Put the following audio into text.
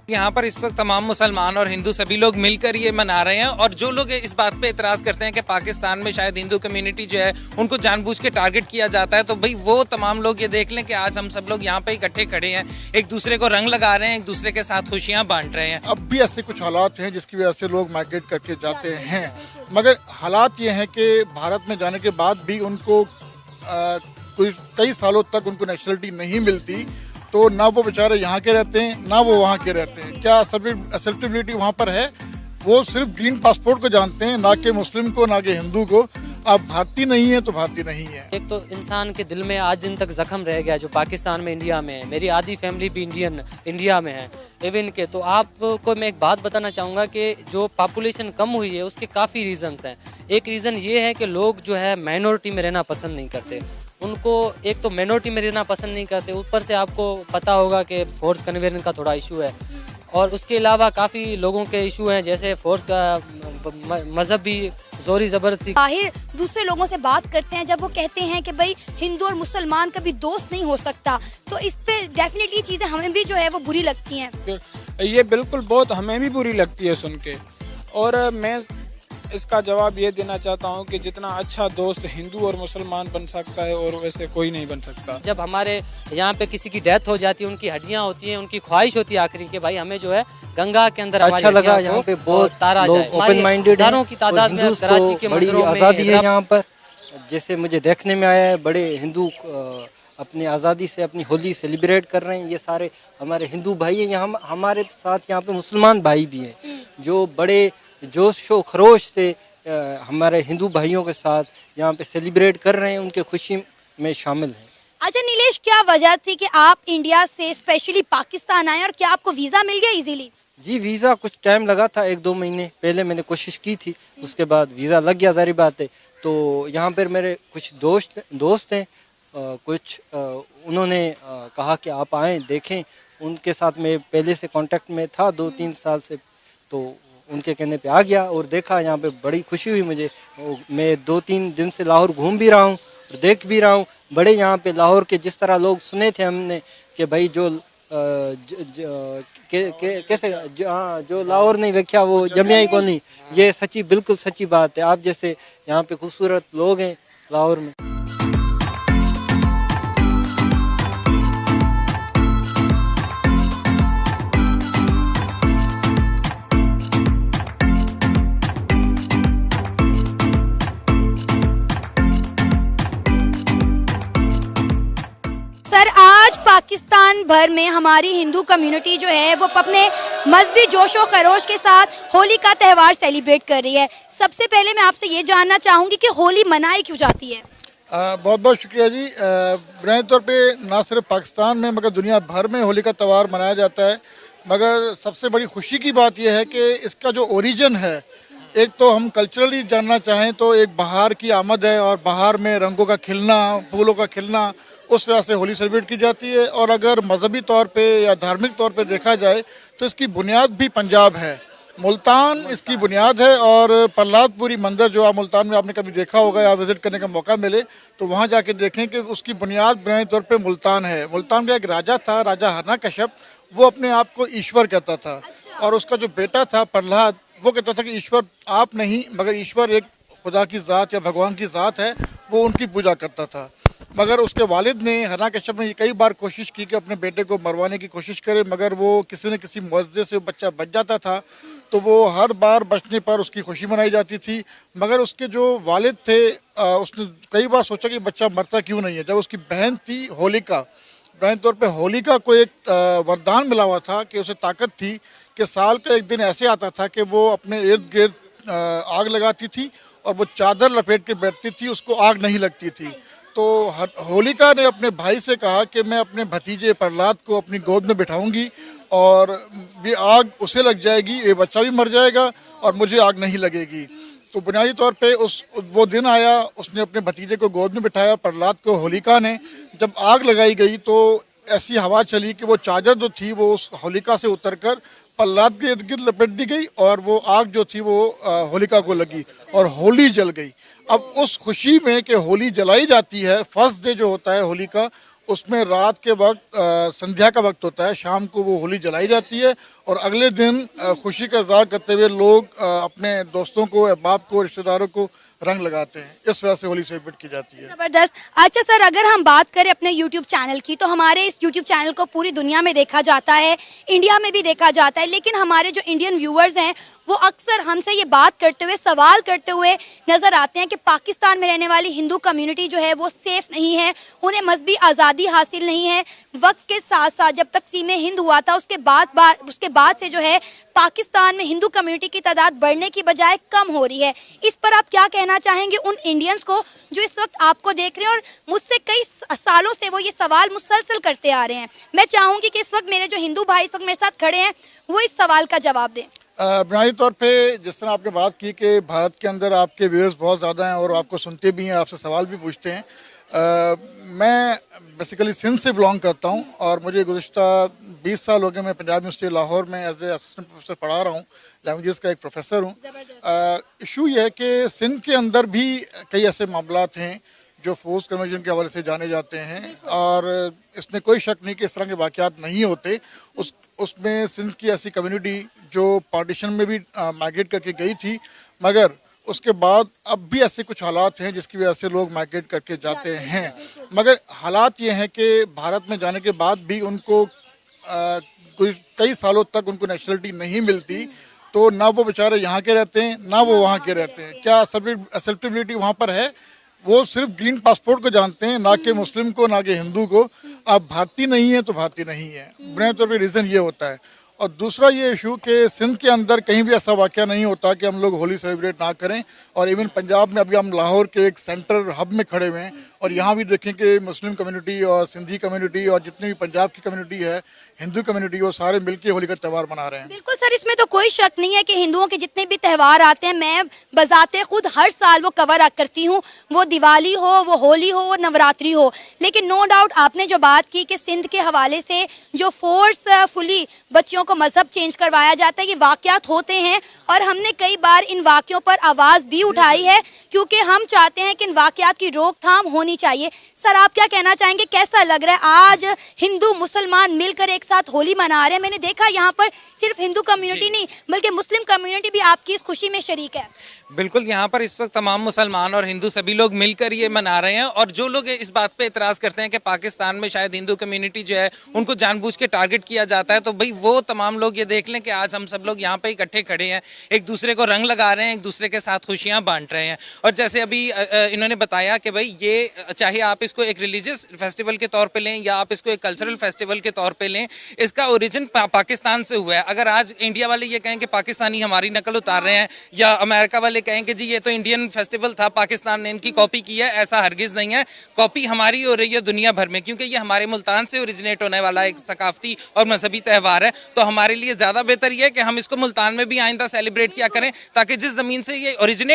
यहाँ पर इस वक्त तमाम मुसलमान और हिंदू सभी लोग मिलकर ये मना रहे हैं, और जो लोग इस बात पे इतराज़ करते हैं कि पाकिस्तान में शायद हिंदू कम्युनिटी जो है उनको जानबूझ के टारगेट किया जाता है, तो भाई वो तमाम लोग ये देख लें कि आज हम सब लोग यहाँ पे इकट्ठे खड़े हैं, एक दूसरे को रंग लगा रहे हैं, एक दूसरे के साथ खुशियाँ बांट रहे हैं। अब भी ऐसे कुछ हालात हैं जिसकी वजह से लोग माइग्रेट करके जाते हैं, मगर हालात ये हैं कि भारत में जाने के बाद भी उनको कई सालों तक उनको नेशनलिटी नहीं मिलती, तो ना वो बेचारे यहाँ के रहते हैं ना वो वहाँ के रहते हैं। क्या एक्सेप्टेबिलिटी वहाँ पर है? वो सिर्फ ग्रीन पासपोर्ट को जानते हैं, ना कि मुस्लिम को, ना कि हिंदू को। आप भारतीय नहीं है तो भारतीय नहीं है। एक तो इंसान के दिल में आज दिन तक जख्म रह गया जो पाकिस्तान में, इंडिया में है। मेरी आधी फैमिली भी इंडिया में है इवन के। तो आपको मैं एक बात बताना चाहूँगा कि जो पॉपुलेशन कम हुई है उसके काफ़ी रीज़न्स हैं। एक रीज़न ये है कि लोग जो है माइनॉरिटी में रहना पसंद नहीं करते। उनको एक तो माइनॉरिटी में रहना पसंद नहीं करते, ऊपर से आपको पता होगा कि फोर्स कन्वर्जन का थोड़ा इशू है, और उसके अलावा काफ़ी लोगों के इशू हैं जैसे फोर्स का मजहबी जोरी ज़बरदस्ती। बाहर दूसरे लोगों से बात करते हैं जब वो कहते हैं कि भाई हिंदू और मुसलमान कभी दोस्त नहीं हो सकता, तो इस पे डेफिनेटली चीज़ें हमें भी जो है वो बुरी लगती हैं। ये बिल्कुल बहुत हमें भी बुरी लगती है सुन के, और मैं इसका जवाब ये देना चाहता हूँ कि जितना अच्छा दोस्त हिंदू और मुसलमान बन सकता है और वैसे कोई नहीं बन सकता। जब हमारे यहाँ पे किसी की डेथ हो जाती है, उनकी हड्डियाँ होती हैं, उनकी ख्वाहिश होती है आखिरी कि भाई हमें जो है गंगा के अंदर अच्छा लगा। यहाँ पे बहुत तारा लोग ओपन माइंडेड हैं की तादाद में कराची के बड़ी आज़ादी है यहाँ पर। जैसे मुझे देखने में आया है, बड़े हिंदू अपनी आज़ादी से अपनी होली सेलिब्रेट कर रहे हैं। ये सारे हमारे हिंदू भाई हैं, यहाँ हमारे साथ यहाँ पे मुसलमान भाई भी हैं जो बड़े जोश व खरोश से हमारे हिंदू भाइयों के साथ यहाँ पे सेलिब्रेट कर रहे हैं, उनके खुशी में शामिल हैं। अच्छा नीलेश, क्या वजह थी कि आप इंडिया से स्पेशली पाकिस्तान आए, और क्या आपको वीज़ा मिल गया इजीली? जी वीज़ा कुछ टाइम लगा था, 1-2 महीने पहले मैंने कोशिश की थी, उसके बाद वीज़ा लग गया, जारी बात है। तो यहाँ पर मेरे कुछ दोस्त हैं, कुछ उन्होंने कहा कि आप आएँ देखें। उनके साथ मैं पहले से कांटेक्ट में था 2-3 साल से, तो उनके कहने पे आ गया और देखा। यहाँ पे बड़ी खुशी हुई मुझे। मैं 2-3 दिन से लाहौर घूम भी रहा हूँ और देख भी रहा हूँ। बड़े यहाँ पे लाहौर के जिस तरह लोग सुने थे हमने कि भाई जो लाहौर नहीं देखा वो जमिया ही को नहीं, ये सच्ची बिल्कुल सच्ची बात है। आप जैसे यहाँ पे खूबसूरत लोग हैं लाहौर में। पाकिस्तान भर में हमारी हिंदू कम्युनिटी जो है वो अपने मजहबी जोश और खरोश के साथ होली का त्यौहार सेलिब्रेट कर रही है। सबसे पहले मैं आपसे ये जानना चाहूँगी कि होली मनाई क्यों जाती है? बहुत बहुत शुक्रिया जी। बुनियादी तौर पे ना सिर्फ पाकिस्तान में मगर दुनिया भर में होली का त्यौहार मनाया जाता है, मगर सबसे बड़ी खुशी की बात यह है कि इसका जो ओरिजिन है, एक तो हम कल्चरली जानना चाहें तो एक बहार की आमद है, और बहार में रंगों का खिलना, फूलों का खिलना, उस वजह से होली सेलिब्रेट की जाती है। और अगर मजहबी तौर पे या धार्मिक तौर पे देखा जाए तो इसकी बुनियाद भी पंजाब है, मुल्तान इसकी बुनियाद है। और प्रहलादपुरी मंदिर जो आप मुल्तान में आपने कभी देखा होगा या विज़िट करने का मौका मिले तो वहाँ जाके देखें कि उसकी बुनियाद बुनियादी तौर पे मुल्तान है। मुल्तान का एक राजा था, राजा हिरण्यकश्यप, वो अपने आप को ईश्वर कहता था, और उसका जो बेटा था प्रहलाद, वो कहता था कि ईश्वर आप नहीं मगर ईश्वर एक खुदा की ज़ात या भगवान की ज़ात है, वो उनकी पूजा करता था। मगर उसके वालिद ने, हिरण्यकश्यप ने कई बार कोशिश की कि अपने बेटे को मरवाने की कोशिश करे, मगर वो किसी न किसी मुआवजे से बच्चा बच जाता था, तो वो हर बार बचने पर उसकी खुशी मनाई जाती थी। मगर उसके जो वालिद थे, उसने कई बार सोचा कि बच्चा मरता क्यों नहीं है। जब उसकी बहन थी होलिका, बुनियादी तौर पे होलिका को एक वरदान मिला हुआ था कि उसे ताकत थी कि साल का एक दिन ऐसे आता था कि वो अपने इर्द गिर्द आग लगाती थी और वो चादर लपेट के बैठती थी, उसको आग नहीं लगती थी। तो होलिका ने अपने भाई से कहा कि मैं अपने भतीजे प्रहलाद को अपनी गोद में बिठाऊंगी और भी आग उसे लग जाएगी, ये बच्चा भी मर जाएगा और मुझे आग नहीं लगेगी। तो बुनियादी तौर पे वो दिन आया, उसने अपने भतीजे को गोद में बिठाया प्रहलाद को। होलिका ने जब आग लगाई गई तो ऐसी हवा चली कि वो चादर जो थी वो उस होलिका से उतरकर प्रहलाद के इर्द गिर्द लपेट दी गई और वो आग जो थी वो होलिका को लगी और होली जल गई। अब उस खुशी में कि होली जलाई जाती है, फर्स्ट डे जो होता है होली का, उसमें रात के वक्त संध्या का वक्त होता है, शाम को वो होली जलाई जाती है और अगले दिन खुशी का इजहार करते हुए लोग अपने दोस्तों को, अहबाब को, रिश्तेदारों को रंग लगाते हैं। इस वजह से होली सेलिब्रेट की जाती है। जबरदस्त। अच्छा सर, अगर हम बात करें अपने YouTube चैनल की, तो हमारे इस YouTube चैनल को पूरी दुनिया में देखा जाता है, इंडिया में भी देखा जाता है, लेकिन हमारे जो इंडियन व्यूअर्स हैं वो अक्सर हमसे ये बात करते हुए, सवाल करते हुए नजर आते हैं कि पाकिस्तान में रहने वाली हिंदू कम्युनिटी जो है वो सेफ नहीं है, उन्हें मजहबी आज़ादी हासिल नहीं है। वक्त के साथ साथ जब तक़सीम हिंद हुआ था उसके बाद से जो है पाकिस्तान में हिंदू कम्युनिटी की तादाद बढ़ने की बजाय कम हो रही है। इस पर आप क्या कहना चाहेंगे उन इंडियंस को जो इस वक्त आपको देख रहे हैं और मुझसे कई सालों से वो ये सवाल मुसलसल करते आ रहे हैं? मैं चाहूँगी कि इस वक्त मेरे जो हिंदू भाई इस वक्त मेरे साथ खड़े हैं वो इस सवाल का जवाब दें। बुनियादी तौर पे जिस तरह आपने बात की कि भारत के अंदर आपके व्यूअर्स बहुत ज़्यादा हैं और आपको सुनते भी हैं, आपसे सवाल भी पूछते हैं। मैं बेसिकली सिंध से बिलोंग करता हूं और मुझे गुज़िश्ता 20 साल हो गए मैं पंजाब यूनिवर्सिटी लाहौर में एज ए असिस्टेंट प्रोफेसर पढ़ा रहा हूं, लैंग्वेजेस का एक प्रोफेसर हूं। इशू ये है कि सिंध के अंदर भी कई ऐसे मामलात हैं जो फोर्स कन्वर्जन के हवाले से जाने जाते हैं और इसमें कोई शक नहीं कि इस तरह के वाक़यात नहीं होते। उसमें सिंध की ऐसी कम्युनिटी जो पार्टीशन में भी माइग्रेट करके गई थी, मगर उसके बाद अब भी ऐसे कुछ हालात हैं जिसकी वजह से लोग माइग्रेट करके जाते हैं। मगर हालात ये हैं कि भारत में जाने के बाद भी उनको कई सालों तक उनको नेशनलिटी नहीं मिलती, तो ना वो बेचारे यहाँ के रहते हैं ना वो वहाँ के रहते हैं। क्या एक्सेप्टेबिलिटी वहाँ पर है? वो सिर्फ ग्रीन पासपोर्ट को जानते हैं, ना कि मुस्लिम को, ना कि हिंदू को। आप भारतीय नहीं है तो भारतीय नहीं है, बुनियादी तौर पर रीज़न ये होता है। और दूसरा ये इशू कि सिंध के अंदर कहीं भी ऐसा वाक़या नहीं होता कि हम लोग होली सेलिब्रेट ना करें। और इवन पंजाब में अभी हम लाहौर के एक सेंटर हब में खड़े हुए हैं और यहाँ भी देखें कि मुस्लिम कम्युनिटी और सिंधी कम्युनिटी और जितनी भी पंजाब की कम्युनिटी है, हिंदू कम्युनिटी, वो सारे मिलकर होली का त्यौहार मना रहे हैं। बिल्कुल सर, इसमें तो कोई शक नहीं है कि हिंदुओं के जितने भी त्यौहार आते हैं मैं बजाते खुद हर साल वो कवर करती हूँ, वो दिवाली हो, वो होली हो, वो नवरात्रि हो। लेकिन नो डाउट आपने जो बात की कि सिंध के हवाले से जो फोर्सफुली बच्चियों को मजहब चेंज करवाया जाता है, ये वाक़यात होते हैं और हमने कई बार इन वाक़यों पर आवाज़ भी उठाई है क्योंकि हम चाहते हैं कि इन वाक़यात की रोकथाम होनी चाहिए। सर, आप क्या कहना चाहेंगे, कैसा लग रहा है आज हिंदू मुसलमान मिलकर एक साथ होली मना रहे हैं? मैंने देखा यहाँ पर सिर्फ हिंदू कम्युनिटी नहीं बल्कि मुस्लिम कम्युनिटी भी आपकी इस खुशी में शरीक है। बिल्कुल, यहाँ पर इस वक्त तमाम मुसलमान और हिंदू सभी लोग मिलकर ये मना रहे हैं। और जो लोग इस बात पे इतराज़ करते हैं कि पाकिस्तान में शायद हिंदू कम्युनिटी जो है उनको जानबूझ के टारगेट किया जाता है, तो भाई वो तमाम लोग ये देख लें कि आज हम सब लोग यहाँ पे इकट्ठे खड़े हैं, एक दूसरे को रंग लगा रहे हैं, एक दूसरे के साथ खुशियाँ बांट रहे हैं। और जैसे अभी इन्होंने बताया कि भाई ये चाहे आप इसको एक रिलीजियस फेस्टिवल के तौर पर लें या आप इसको एक कल्चरल फेस्टिवल के तौर पर लें, इसका ओरिजिन पाकिस्तान से हुआ है। अगर आज इंडिया वाले ये कहें कि पाकिस्तानी हमारी नकल उतार रहे हैं या अमेरिका वाले कहें कि जी ये तो इंडियन फेस्टिवल था, पाकिस्तान ने इनकी कॉपी की है, ऐसा हरगिज़ नहीं है। कॉपी हमारी हो रही है दुनिया भर में, क्योंकि ये हमारे मुल्तान से ओरिजिनेट होने वाला एक सकाफती और मजहबी त्यौहार है। तो हमारे लिए ज़्यादा बेहतर ये है कि हम इसको मुल्तान में भी आइंदा सेलिब्रेट किया करें, ताकि जिस ज़मीन से ये ओरिजिनेट